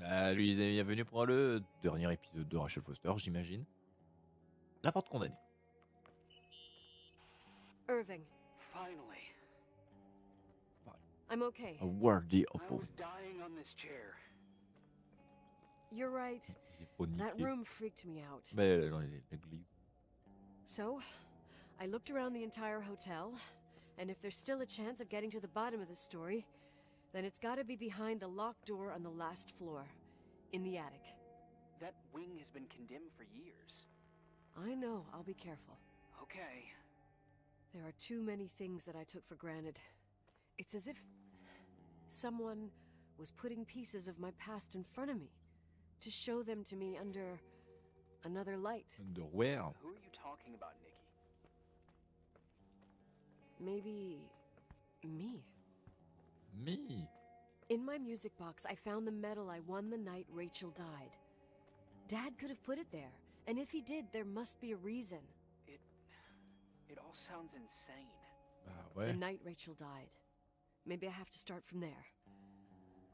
Salut les amis, bienvenue pour le dernier épisode de Rachel Foster, j'imagine. La porte condamnée. Irving, Finally. I'm okay. A worthy I opponent. was dying on this chair. You're right. Il est pas That niqué. room freaked me out. Mais dans l'église. So, I looked around the entire hotel, and if there's still a chance of getting to the bottom of the story, then it's gotta be behind the locked door on the last floor, in the attic. That wing has been condemned for years. I know, I'll be careful. Okay. There are too many things that I took for granted. It's as if someone was putting pieces of my past in front of me to show them to me under another light. Underwear. Who are you talking about, Nikki? Maybe me. Me. In my music box, I found the medal I won the night Rachel died. Dad could have put it there, and if he did, there must be a reason. It all sounds insane. Bah The ouais. night Rachel died. Maybe I have to start from there.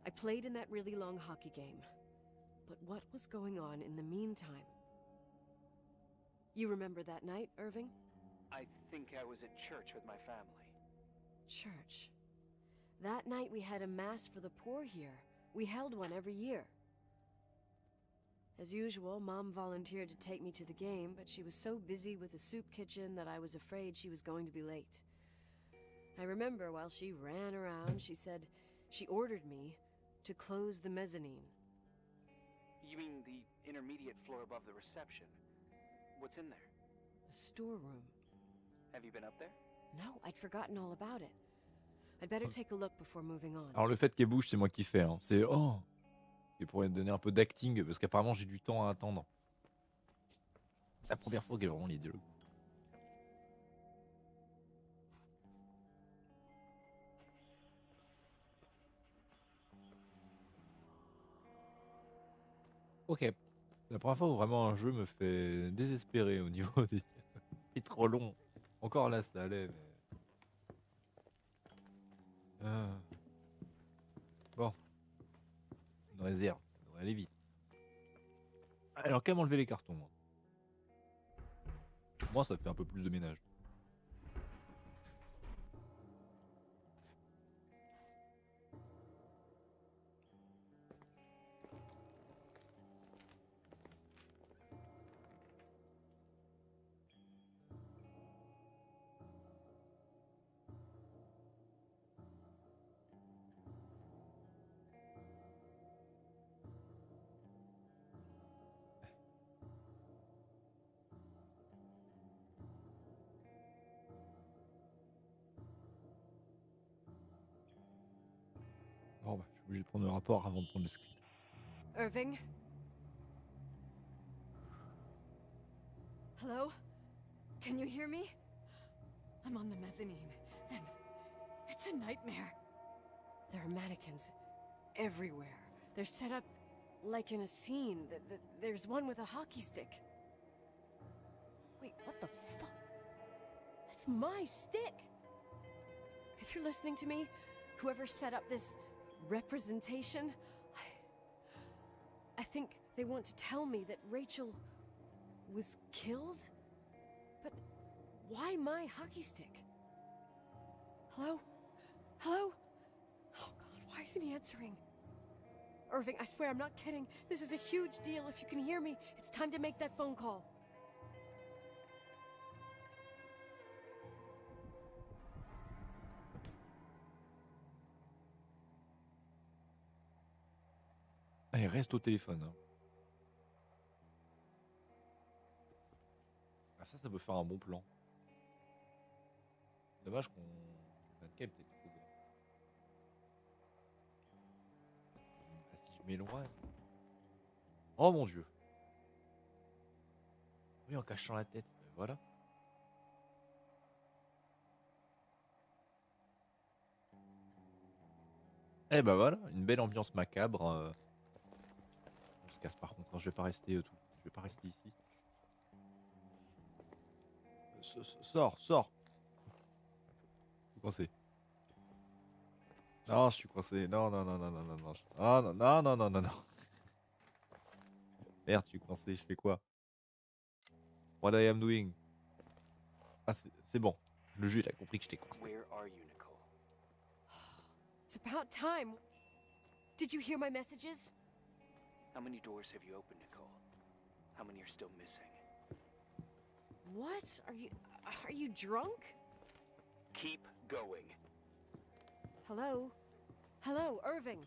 I played in that really long hockey game. But what was going on in the meantime? You remember that night, Irving? I think I was at church with my family. Church. That night we had a mass for the poor here. We held one every year. As usual, Mom volunteered to take me to the game, but she was so busy with the soup kitchen that I was afraid she was going to be late. I remember while she ran around, she said she ordered me to close the mezzanine. You mean the intermediate floor above the reception? What's in there? A storeroom. Have you been up there? No, I'd forgotten all about it. I'd better take a look before moving on. Alors le fait qu'elle bouge, c'est moi qui fais. Hein. C'est oh. Et pour donner un peu d'acting, parce qu'apparemment j'ai du temps à attendre. La première fois qu'elle a vraiment les dialogues. Ok. La première fois où vraiment un jeu me fait désespérer au niveau des... Il est trop long. Encore là, ça allait, mais... Bon. Une réserve. Ça devrait aller vite. Alors, quand même enlever les cartons, moi. Moi, ça fait un peu plus de ménage. Bon, bah, je suis obligé de prendre le rapport avant de prendre le script. Irving? Hello? Can you hear me? I'm on the mezzanine, and it's a nightmare. There are mannequins everywhere. They're set up like in a scene. There's one with a hockey stick. Wait, what the fuck? That's my stick! If you're listening to me, whoever set up this representation, I think they want to tell me that Rachel was killed? But why my hockey stick? Hello? Hello? Oh God, why isn't he answering? Irving, I swear I'm not kidding. This is a huge deal. If you can hear me, it's time to make that phone call. Allez, reste au téléphone. Hein. Ah, ça peut faire un bon plan. Dommage qu'on... Le 24 est peut-être trop grand. Ah, si je m'éloigne... Oh mon dieu. Oui, en cachant la tête. Mais voilà. Eh ben voilà, une belle ambiance macabre. On se casse par contre, hein, je vais pas rester tout. Je vais pas rester ici. Sors, sors. Je suis coincé. Non, je suis coincé. Non, non, non, non, non, non, non. Ah non, non, non, non, non, non. Merde, je suis coincé, je fais quoi? What I am doing? Ah, c'est bon. Le jeu, il a compris que j'étais coincé. Where are you, Nicole? It's about time. Did you hear my messages? How many doors have you opened, Nicole? How many are still missing? What? Are you drunk? Keep going. Hello? Hello, Irving.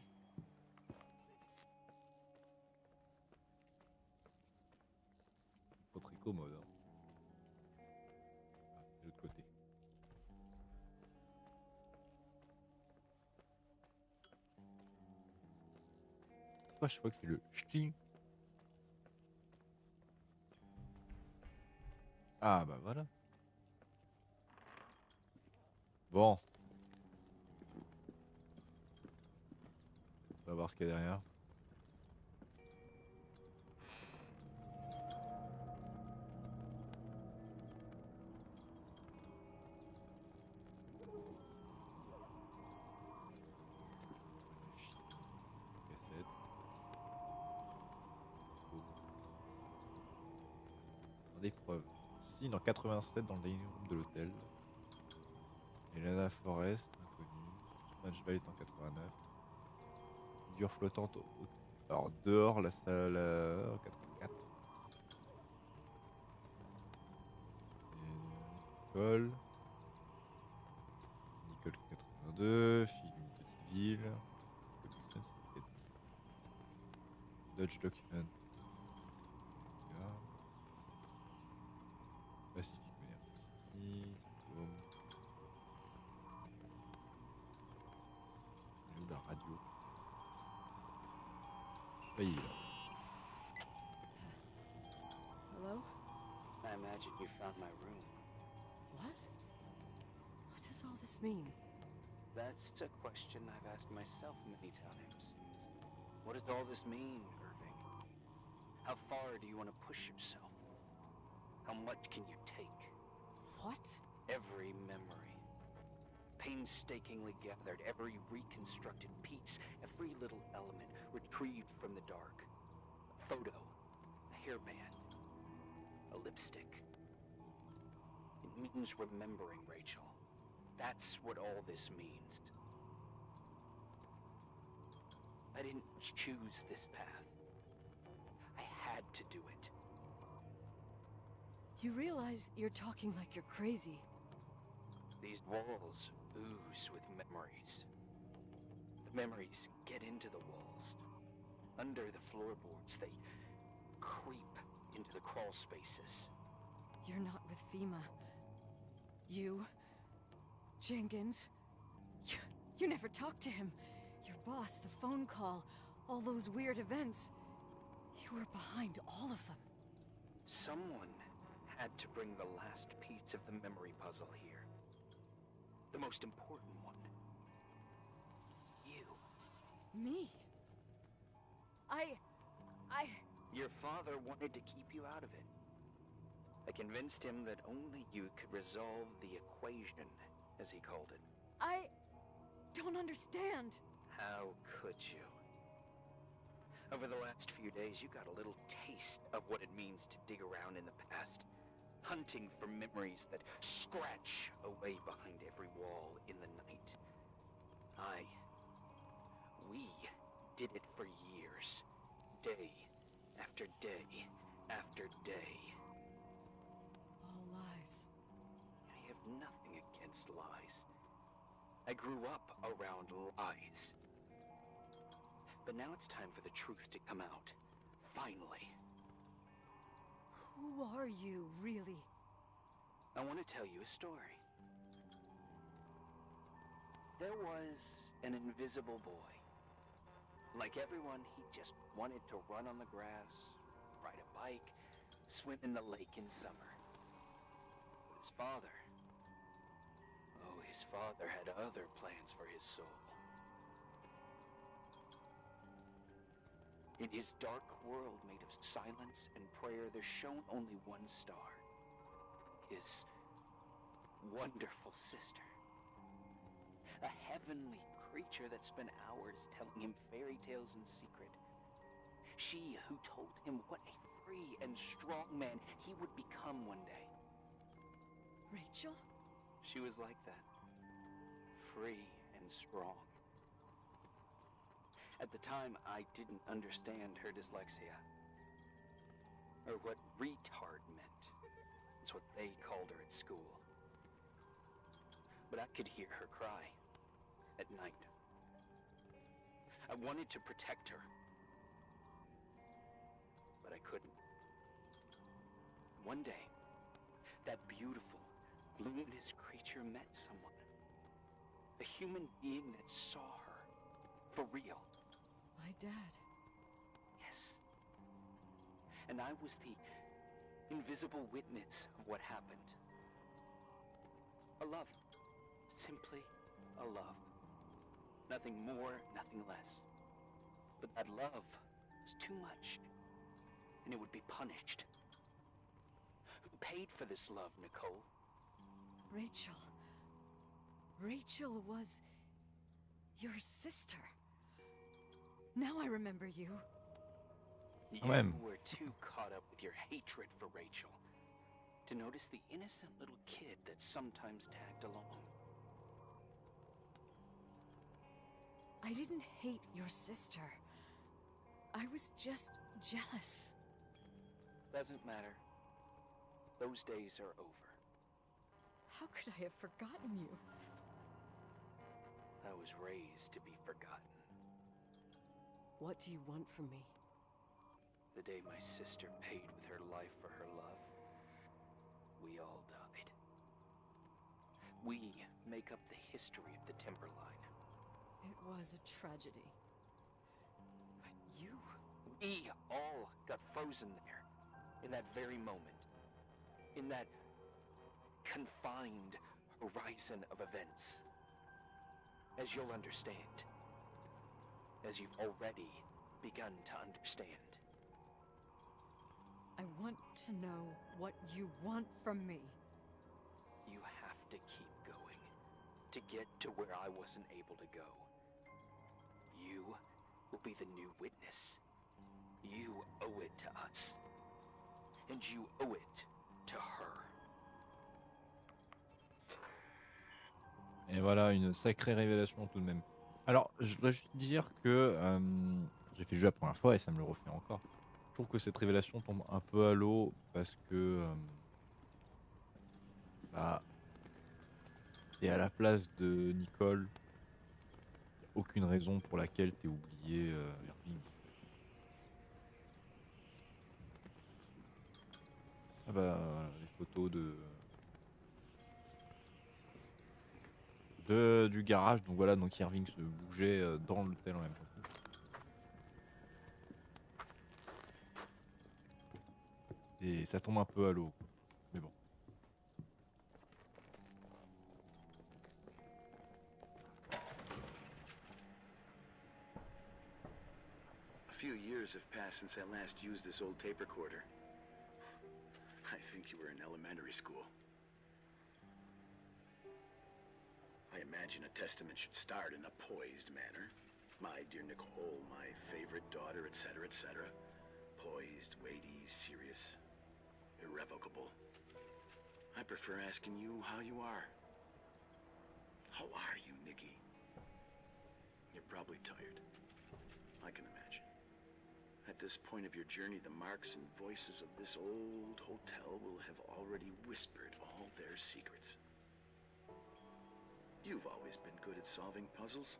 Pas très commode. Hein. Ah, de l'autre côté. C'est quoi, je vois qu'il fait le ch'ting. Ah bah voilà. Bon. On va voir ce qu'il y a derrière. Cassette. Oh. Des preuves. Signe en 87 dans le dining room de l'hôtel. Elena Forest, inconnu. Match Ball est en 89. Figure flottante alors dehors la salle 84. Nicole. Nicole 82. Fille d'une petite ville. Comic Sans, c'est peut-être Dodge Document. Pacific University. Diplôme. Elle est où la radio? Là, il est là. Hello? I imagine you found my room. What? What does all this mean? That's a question I've asked myself many times. What does all this mean, Irving? How far do you want to push yourself? How much can you take? What? Every memory. Painstakingly gathered, every reconstructed piece, every little element retrieved from the dark. A photo, a hairband, a lipstick. It means remembering, Rachel. That's what all this means. I didn't choose this path. I had to do it. You realize you're talking like you're crazy. These walls ooze with memories. The memories get into the walls. Under the floorboards, they creep into the crawl spaces. You're not with FEMA. You... Jenkins... You never talked to him. Your boss, the phone call, all those weird events. You were behind all of them. Someone had to bring the last piece of the memory puzzle here. The most important one. You. Me? Your father wanted to keep you out of it. I convinced him that only you could resolve the equation, as he called it. I don't understand. How could you? Over the last few days, you got a little taste of what it means to dig around in the past, hunting for memories that scratch away behind every wall in the night. We did it for years, day after day after day. All lies. I have nothing against lies. I grew up around lies. But now it's time for the truth to come out. Finally. Who are you, really? I want to tell you a story. There was an invisible boy. Like everyone, he just wanted to run on the grass, ride a bike, swim in the lake in summer. But his father had other plans for his soul. In his dark world made of silence and prayer, there shone only one star. His wonderful sister. A heavenly creature that spent hours telling him fairy tales in secret. She who told him what a free and strong man he would become one day. Rachel? She was like that. Free and strong. At the time, I didn't understand her dyslexia. Or what retard meant. That's what they called her at school. But I could hear her cry at night. I wanted to protect her, but I couldn't. One day, that beautiful, luminous creature met someone. A human being that saw her for real. My dad. Yes. And I was the invisible witness of what happened. A love. Simply a love. Nothing more, nothing less. But that love was too much, and it would be punished. Who paid for this love, Nicole? Rachel. Rachel was your sister. Now I remember you. You Même. were too caught up with your hatred for Rachel to notice the innocent little kid that sometimes tagged along. I didn't hate your sister. I was just jealous. Doesn't matter. Those days are over. How could I have forgotten you? I was raised to be forgotten. What do you want from me? The day my sister paid with her life for her love, we all died. We make up the history of the Timberline. It was a tragedy. But you... We all got frozen there, in that very moment. In that confined horizon of events. As you'll understand. As you've already begun to understand. I want to know what you want from me. You have to keep going to get to where I wasn't able to go. You will be the new witness. You owe it to us. And you owe it to her. Et voilà, une sacrée révélation tout de même. Alors, je dois juste dire que j'ai fait le jeu la première fois et ça me le refait encore. Je trouve que cette révélation tombe un peu à l'eau parce que bah, t'es à la place de Nicole. Y a aucune raison pour laquelle t'es oublié Irving. Ah bah, voilà, les photos du garage. Donc voilà, donc Irving se bougeait dans l'hôtel en même temps. Et ça tombe un peu à l'eau. Mais bon. A few years have passed since I last used this old tape recorder. I think you were in elementary school. I imagine a testament should start in a poised manner. My dear Nicole, my favorite daughter, etc., etc. Poised, weighty, serious, irrevocable. I prefer asking you how you are. How are you, Nikki? You're probably tired. I can imagine. At this point of your journey, the marks and voices of this old hotel will have already whispered all their secrets. You've always been good at solving puzzles.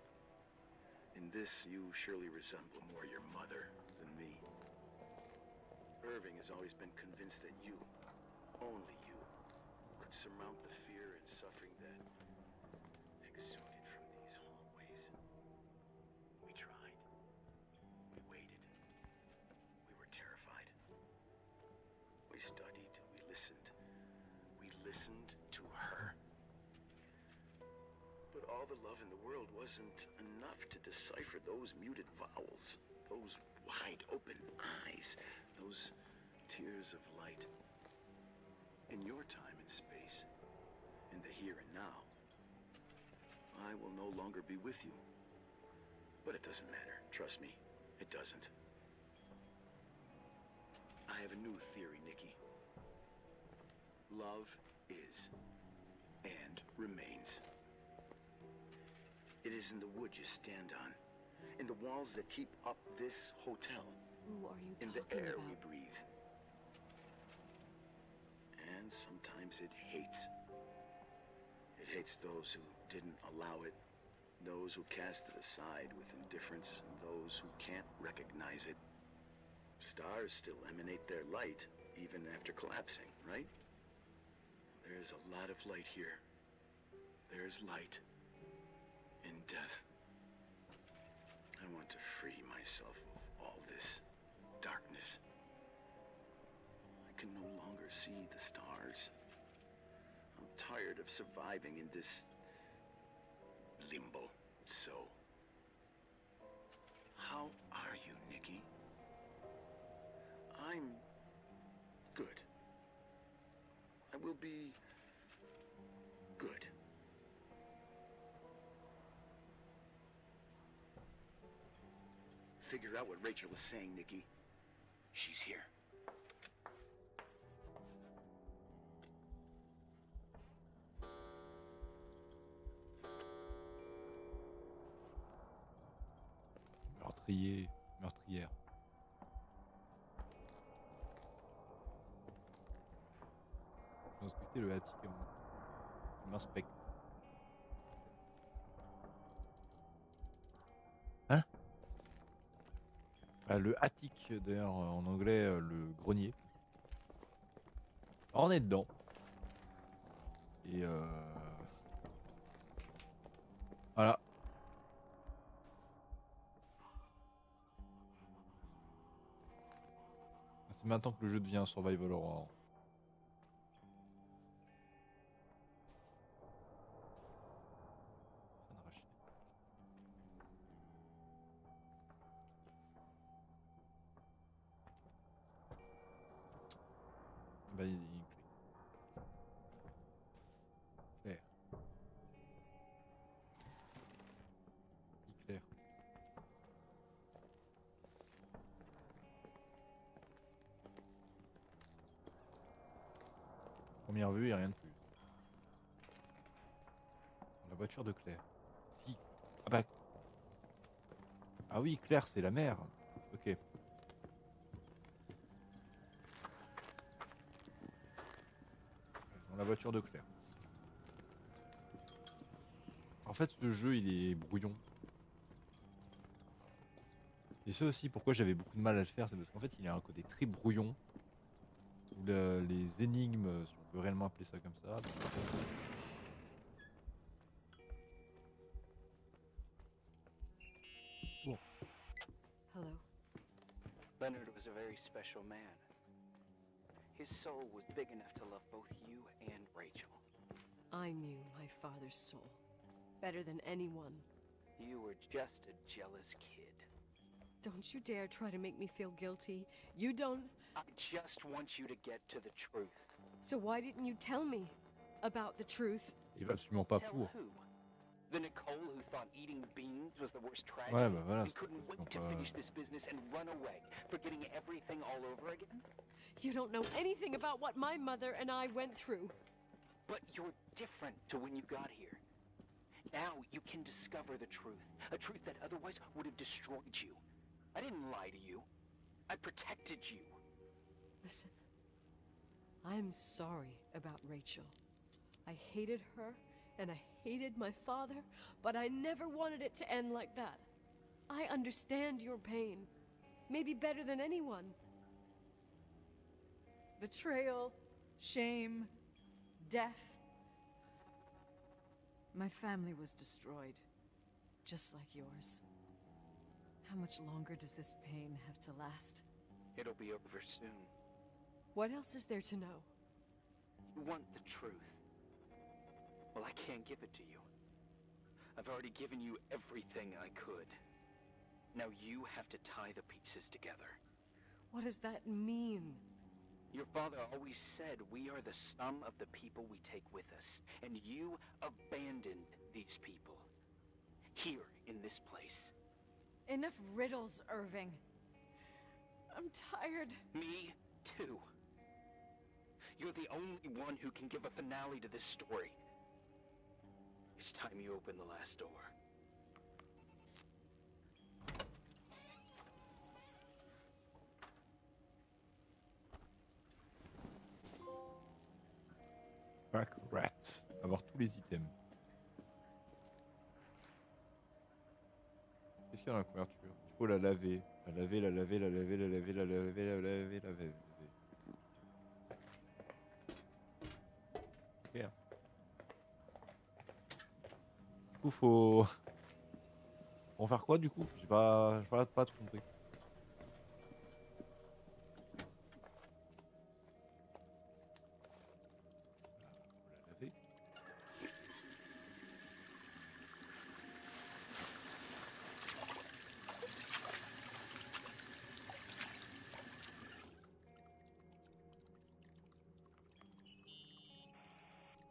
In this, you surely resemble more your mother than me. Irving has always been convinced that you, only you, could surmount the fear and suffering that exuded from these hallways. We tried. We waited. We were terrified. We studied. We listened. We listened to her. But all the love in the world wasn't enough to decipher those muted vowels, those wide open eyes, those tears of light. In your time and space, in the here and now, I will no longer be with you. But it doesn't matter, trust me, it doesn't. I have a new theory, Nikki. Love is and remains. It is in the wood you stand on, in the walls that keep up this hotel, Who are you in the talking air about? we breathe. And sometimes it hates. It hates those who didn't allow it, those who cast it aside with indifference, and those who can't recognize it. Stars still emanate their light, even after collapsing, right? There's a lot of light here. There's light in death. I want to free myself of all this darkness. I can no longer see the stars. I'm tired of surviving in this limbo. So, how are you, Nikki? I'm good. I will be good. Figure out what Rachel is saying, Nikki. She's here. Meurtrier, meurtrière. Je vais inspecter le attic qui m'inspecte. Hein? Le attic, d'ailleurs en anglais le grenier. Alors, on est dedans. Et voilà. C'est maintenant que le jeu devient un survival horror. Ça n'arrache. Bah, il y a une clé. Claire. Claire. Première vue et rien de plus. La voiture de Claire. Si. Ah bah. Ah oui, Claire, c'est la mère. Ok. Dans la voiture de Claire. En fait, ce jeu, il est brouillon. Et c'est aussi pourquoi j'avais beaucoup de mal à le faire, c'est parce qu'en fait, il a un côté très brouillon. Où les énigmes, si on peut réellement appeler ça comme ça. Bon. Hello. Leonard was a very special man. His soul was big enough to love both you and Rachel. I knew my father's soul better than anyone. You were just a jealous kid. Don't you dare try to make me feel guilty. You don't... I just want you to get to the truth. So why didn't you tell me about the truth? Il va absolument pas Tell pour. who? The Nicole who thought eating beans was the worst tragedy Ouais, bah voilà. and couldn't wait to finish this business and run away, forgetting everything all over again? You don't know anything about what my mother and I went through. But you're different to when you got here. Now you can discover the truth, a truth that otherwise would have destroyed you. I didn't lie to you. I protected you. Listen, I'm sorry about Rachel. I hated her, and I hated my father, but I never wanted it to end like that. I understand your pain, maybe better than anyone. Betrayal, shame, death. My family was destroyed, just like yours. How much longer does this pain have to last? It'll be over soon. What else is there to know? You want the truth. Well, I can't give it to you. I've already given you everything I could. Now you have to tie the pieces together. What does that mean? Your father always said we are the sum of the people we take with us, and you abandoned these people. Here, in this place. Enough riddles, Irving. I'm tired. Me 2. You're the only one who can give a finale to this story. It's time you open the last door. Pack rat. Avoir tous les items. Qu'est-ce qu'il y a dans la couverture? Il faut la laver. La laver, la laver, la laver, la laver, la laver, la laver, la laver. Ok. Du coup, faut en faire quoi du coup? J'ai pas tout compris. Faut la laver.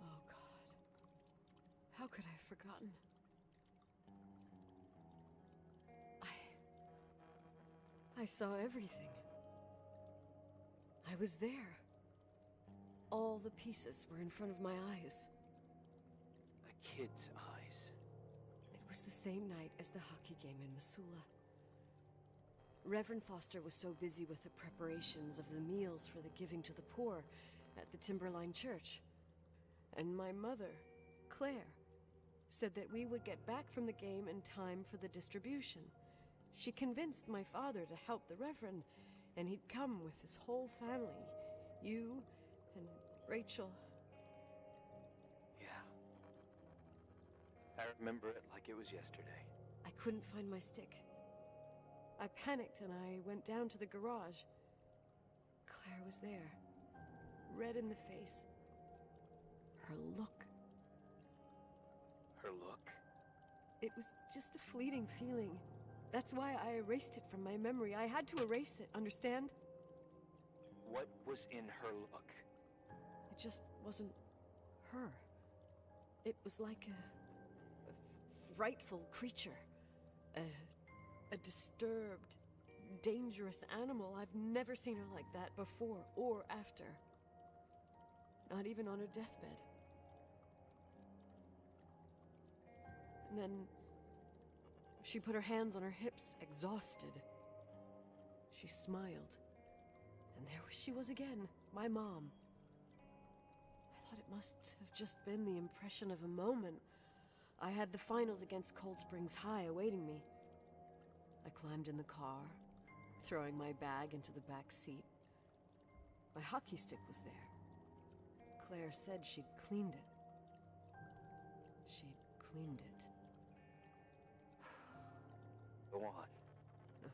Oh God. How could I have forgotten? I saw everything. I was there. All the pieces were in front of my eyes. A kid's eyes. It was the same night as the hockey game in Missoula. Reverend Foster was so busy with the preparations of the meals for the giving to the poor at the Timberline Church. And my mother, Claire, said that we would get back from the game in time for the distribution. She convinced my father to help the Reverend, and he'd come with his whole family. You and Rachel. Yeah. I remember it like it was yesterday. I couldn't find my stick. I panicked and I went down to the garage. Claire was there, red in the face. Her look. Her look. It was just a fleeting feeling. That's why I erased it from my memory. I had to erase it, understand? What was in her look? It just wasn't her. It was like a frightful creature. A disturbed, dangerous animal. I've never seen her like that before or after. Not even on her deathbed. And then she put her hands on her hips, exhausted. She smiled. And there she was again, my mom. I thought it must have just been the impression of a moment. I had the finals against Cold Springs High awaiting me. I climbed in the car, throwing my bag into the back seat. My hockey stick was there. Claire said she'd cleaned it. She'd cleaned it. Go on. No,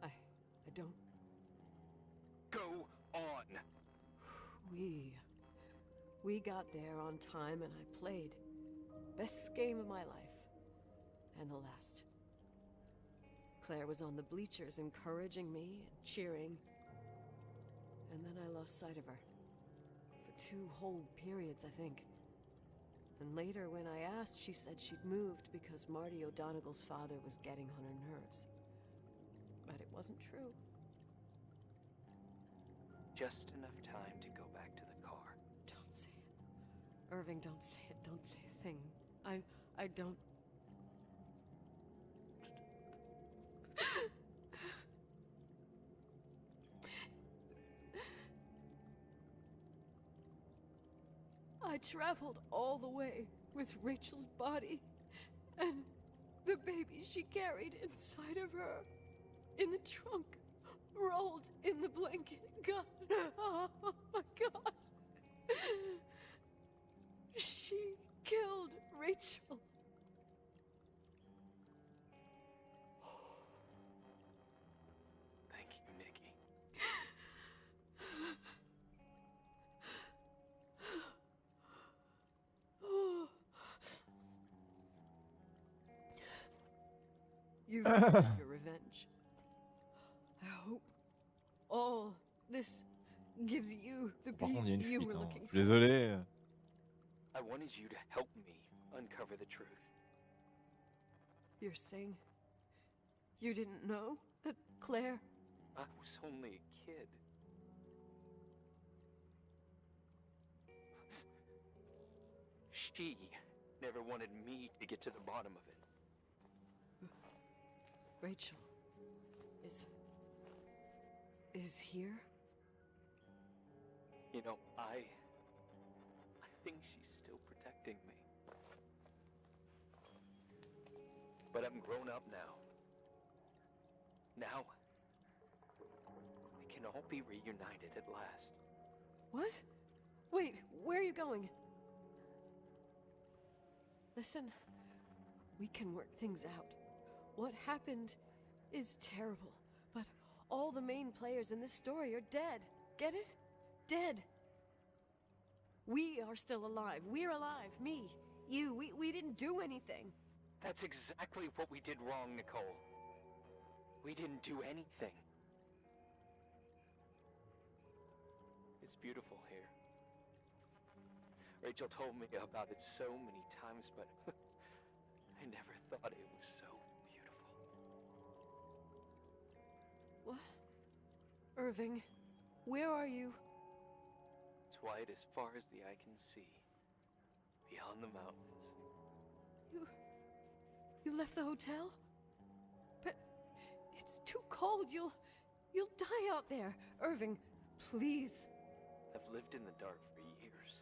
I don't. Go on! We got there on time and I played. Best game of my life. And the last. Claire was on the bleachers encouraging me and cheering. And then I lost sight of her. For 2 whole periods, I think. And later, when I asked, she said she'd moved because Marty O'Donegal's father was getting on her nerves. But it wasn't true. Just enough time to go back to the car. Don't say it. Irving, don't say it. Don't say a thing. I don't... I traveled all the way with Rachel's body and the baby she carried inside of her, in the trunk, rolled in the blanket. God, oh my God. She killed Rachel. Thank you, Nikki. You've got your revenge. I hope all this gives you the Par contre, peace il y a une you fuite, were hein. looking Je for. suis désolé. I wanted you to help me uncover the truth. You're saying you didn't know that Claire... I was only a kid. she never wanted me to get to the bottom of it. Rachel is here? You know, I think she's still protecting me. But I'm grown up now. Now, we can all be reunited at last. What? Wait, where are you going? Listen, we can work things out. What happened is terrible, but all the main players in this story are dead. Get it? Dead. We are still alive. We're alive. Me, you, we didn't do anything. That's exactly what we did wrong, Nicole. We didn't do anything. It's beautiful here. Rachel told me about it so many times, but I never thought it was so beautiful. What? Irving, where are you? It's white as far as the eye can see, beyond the mountains. You left the hotel? But it's too cold. You'll die out there. Irving, please. I've lived in the dark for years.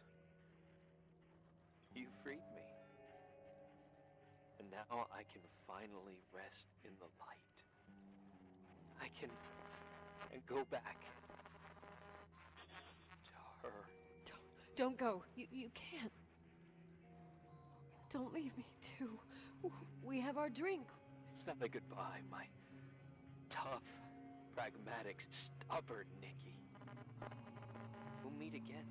You freed me. And now I can finally rest in the light. I can go back to her. Don't go. You can't. Don't leave me too. We have our drink. It's not a goodbye, my tough, pragmatic, stubborn Nikki. We'll meet again.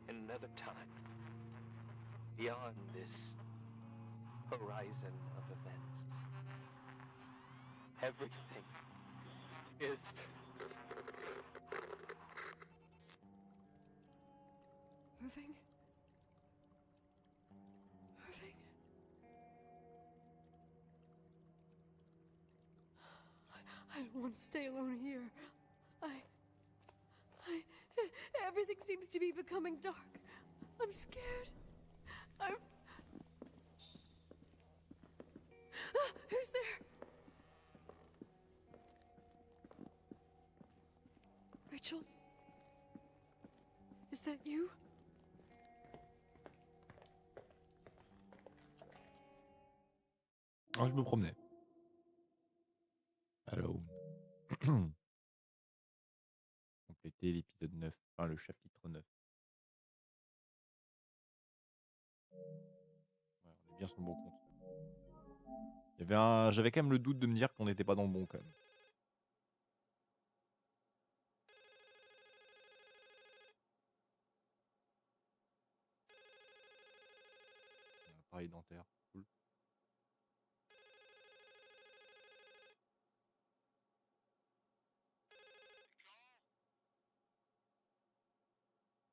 Another time. Beyond this horizon of events. Everything is... Irving? I don't want to stay alone here. Everything seems to be becoming dark. I'm scared. Who's there? Rachel? Is that you? Alors, je me promenais. Alors, compléter l'épisode 9, enfin le chapitre 9. Ouais, on est bien sur le bon compte. J'avais quand même le doute de me dire qu'on n'était pas dans le bon quand même. Un appareil dentaire, cool.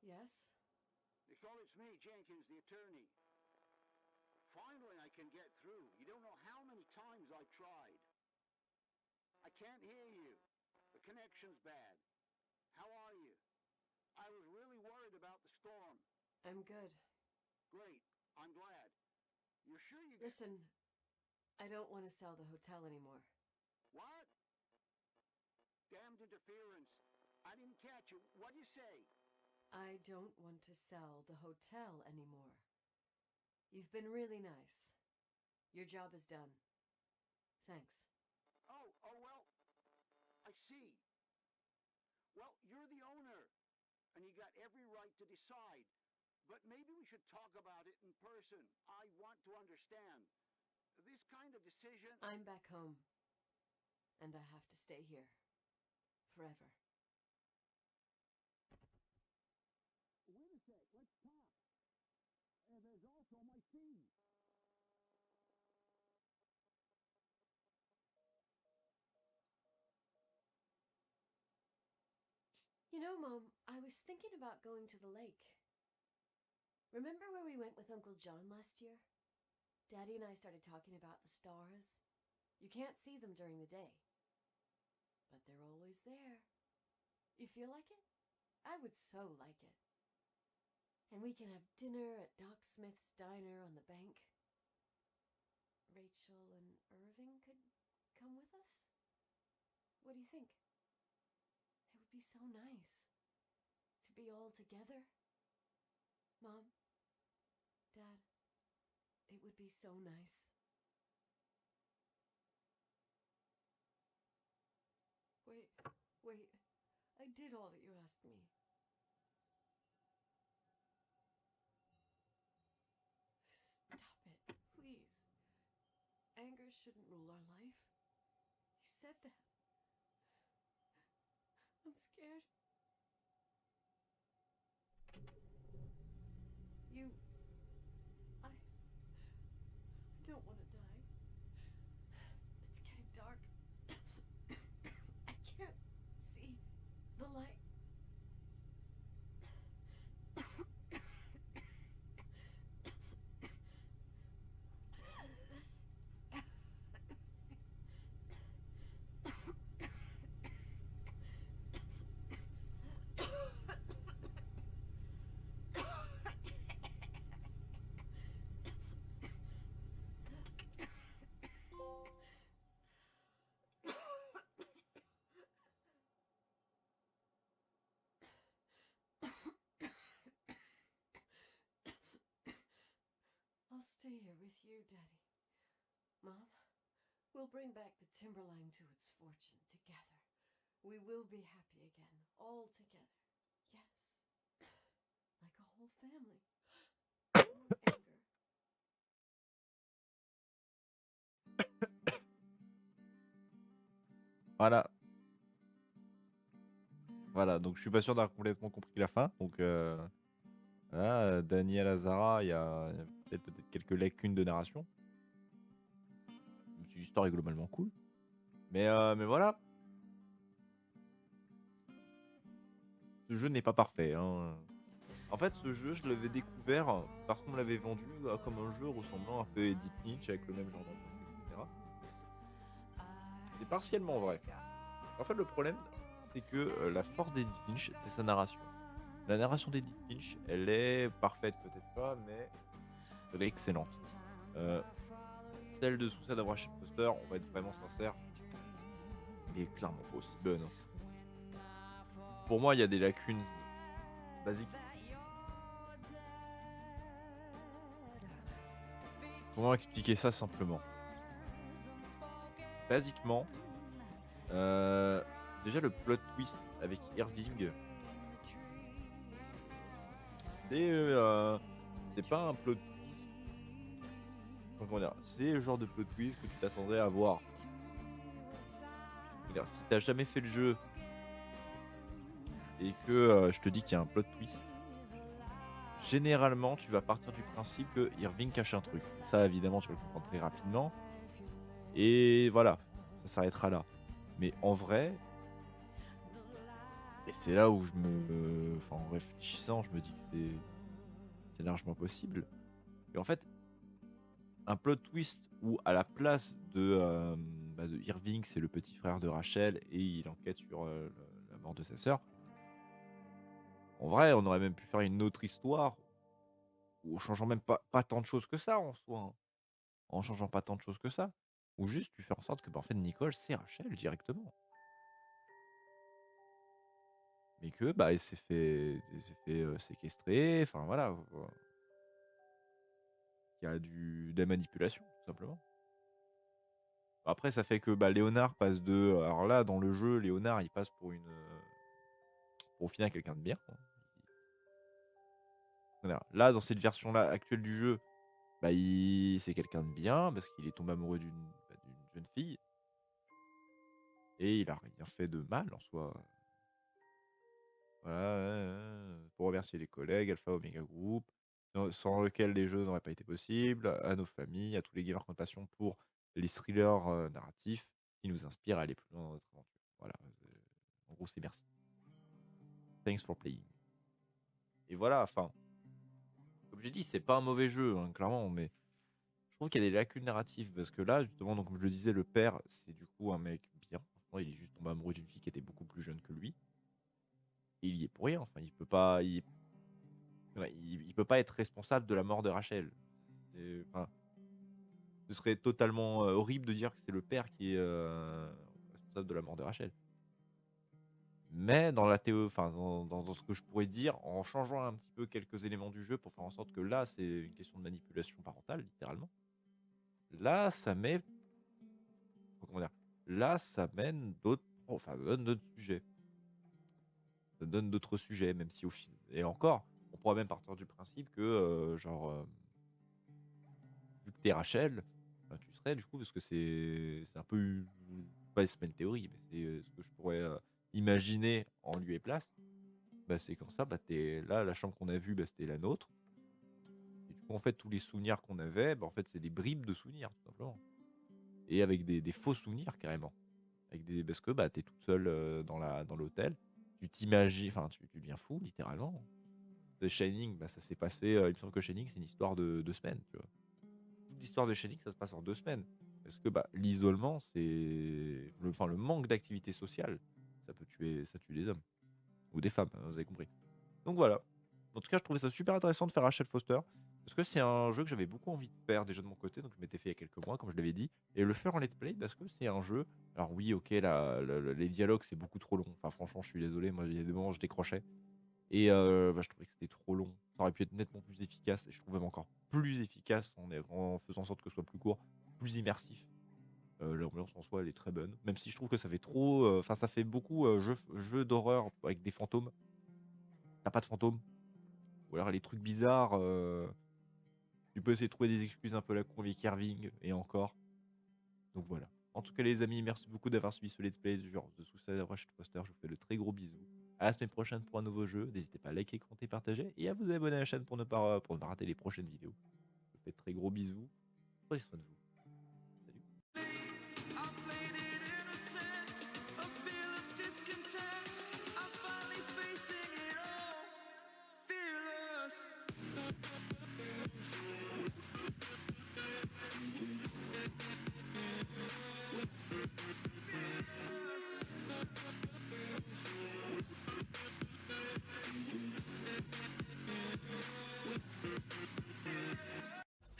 Yes? Nicole, it's me, Jenkins, the attorney. Finally, I can get through. You don't know how many times I've tried. I can't hear you. The connection's bad. How are you? I was really worried about the storm. I'm good. Great. I'm glad. You're sure you... Listen, I don't want to sell the hotel anymore. What? Damned interference. I didn't catch you. What'd you say? I don't want to sell the hotel anymore. You've been really nice. Your job is done. Thanks. Oh, well, I see. Well, you're the owner, and you got every right to decide. But maybe we should talk about it in person. I want to understand. This kind of decision... I'm back home, and I have to stay here. Forever. Wait a sec, let's talk. There's also my fee. You know, Mom, I was thinking about going to the lake. Remember where we went with Uncle John last year? Daddy and I started talking about the stars. You can't see them during the day, but they're always there. You feel like it? I would so like it. And we can have dinner at Doc Smith's diner on the bank. Rachel and Irving could come with us? What do you think? It would be so nice to be all together. Mom, Dad, it would be so nice. Wait, I did all that you asked me. Stop it, please. Anger shouldn't rule our life. You said that. I'm scared. I don't want to die. It's getting dark. I can't see the light. I'll stay here with you, Daddy. Mom, we'll bring back the timberline to its fortune together. We will be happy again, all together. Yes. Like a whole family. No anger. Voilà. Voilà, donc je suis pas sûr d'avoir complètement compris la fin. Donc voilà, Daniel Azara, il y a peut-être quelques lacunes de narration. L'histoire est globalement cool. Mais voilà. Ce jeu n'est pas parfait. Hein. En fait, ce jeu, je l'avais découvert parce qu'on me l'avait vendu comme un jeu ressemblant un peu à Edith Finch avec le même genre d'ambiance, etc. C'est partiellement vrai. En fait, le problème, c'est que la force d'Edith Finch, c'est sa narration. La narration d'Edith Finch, elle est parfaite, peut-être pas, mais elle est excellente. Celle de Suicide of Poster, on va être vraiment sincère, elle est clairement pas aussi bonne. Hein. Pour moi, il y a des lacunes basiques. Comment expliquer ça simplement? Basiquement, déjà le plot twist avec Irving, c'est pas un plot twist. Comment dire? C'est le genre de plot twist que tu t'attendrais à voir. Si t'as jamais fait le jeu et que je te dis qu'il y a un plot twist, généralement tu vas partir du principe que Irving cache un truc. Ça évidemment tu vas le comprendre très rapidement. Et voilà, ça s'arrêtera là. Mais en vrai, et c'est là où en réfléchissant, je me dis que c'est largement possible. Et en fait, un plot twist où à la place de Irving, c'est le petit frère de Rachel et il enquête sur la mort de sa sœur. En vrai, on aurait même pu faire une autre histoire en changeant même pas tant de choses que ça en soi. Hein. En changeant pas tant de choses que ça. Ou juste tu fais en sorte que en fait Nicole c'est Rachel directement. Mais que elle s'est fait séquestrer, enfin voilà. Il y a de la manipulation, tout simplement. Après, ça fait que Léonard passe de. Alors là, dans le jeu, Léonard il passe pour au final quelqu'un de bien. Voilà. Là, dans cette version-là actuelle du jeu, c'est quelqu'un de bien parce qu'il est tombé amoureux d'une jeune fille. Et il a rien fait de mal en soi. Voilà, pour remercier les collègues, Alpha Omega Group, sans lequel les jeux n'auraient pas été possibles, à nos familles, à tous les gamers qui ont une passion pour les thrillers narratifs qui nous inspirent à aller plus loin dans notre aventure. Voilà, en gros, c'est merci. Thanks for playing. Et voilà, enfin, comme j'ai dit, c'est pas un mauvais jeu, hein, clairement, mais je trouve qu'il y a des lacunes narratives parce que là, justement, donc, comme je le disais, le père, c'est du coup un mec bien. Il est juste tombé amoureux d'une fille qui était beaucoup plus jeune que lui. Et il y est pour rien. Enfin, il peut pas. Il peux pas être responsable de la mort de Rachel. Enfin, ce serait totalement horrible de dire que c'est le père qui est responsable de la mort de Rachel. Mais dans la enfin, dans ce que je pourrais dire, en changeant un petit peu quelques éléments du jeu pour faire en sorte que là, c'est une question de manipulation parentale, littéralement. Là, ça met... Comment dire? Là, ça mène d'autres... Enfin, ça donne d'autres sujets. Ça donne d'autres sujets, même si au final... Et encore, on pourrait même partir du principe que, vu que t'es Rachel, ben, tu serais du coup, parce que c'est un peu... Pas une théorie, mais c'est ce que je pourrais imaginer en lieu et place. Bah, c'est comme ça, bah, là, la chambre qu'on a vue, bah, c'était la nôtre. Et du coup, en fait, tous les souvenirs qu'on avait, bah, en fait, c'est des bribes de souvenirs, tout simplement. Et avec des faux souvenirs, carrément. Parce que bah, tu es toute seule dans l'hôtel. Tu t'imagines, enfin, tu deviens fou, littéralement. The Shining, bah, ça s'est passé, il me semble que Shining, c'est une histoire de 2 semaines, tu vois. Toute l'histoire de Shining, ça se passe en 2 semaines. Parce que bah, l'isolement, c'est... le manque d'activité sociale, ça tue les hommes. Ou des femmes, hein, vous avez compris. Donc voilà. En tout cas, je trouvais ça super intéressant de faire Rachel Foster. Parce que c'est un jeu que j'avais beaucoup envie de faire déjà de mon côté. Donc je m'étais fait il y a quelques mois, comme je l'avais dit. Et le faire en let's play parce que c'est un jeu. Alors oui, ok, les dialogues, c'est beaucoup trop long. Enfin, franchement, je suis désolé. Moi, il y a des moments où je décrochais. Et bah, je trouvais que c'était trop long. Ça aurait pu être nettement plus efficace. Et je trouvais même encore plus efficace en faisant en sorte que ce soit plus court, plus immersif. L'ambiance en soi, elle est très bonne. Même si je trouve que ça fait trop... Enfin, ça fait beaucoup jeu d'horreur avec des fantômes. T'as pas de fantômes. Ou alors les trucs bizarres, tu peux essayer de trouver des excuses un peu à la con avec Irving, et encore. Donc voilà. En tout cas, les amis, merci beaucoup d'avoir suivi ce let's play sur The Suicide Rush Foster. Je vous fais de très gros bisous. À la semaine prochaine pour un nouveau jeu. N'hésitez pas à liker, commenter, partager, et à vous abonner à la chaîne pour ne pas rater les prochaines vidéos. Je vous fais de très gros bisous. Prenez soin de vous. Salut.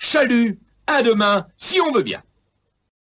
Salut, à demain, si on veut bien.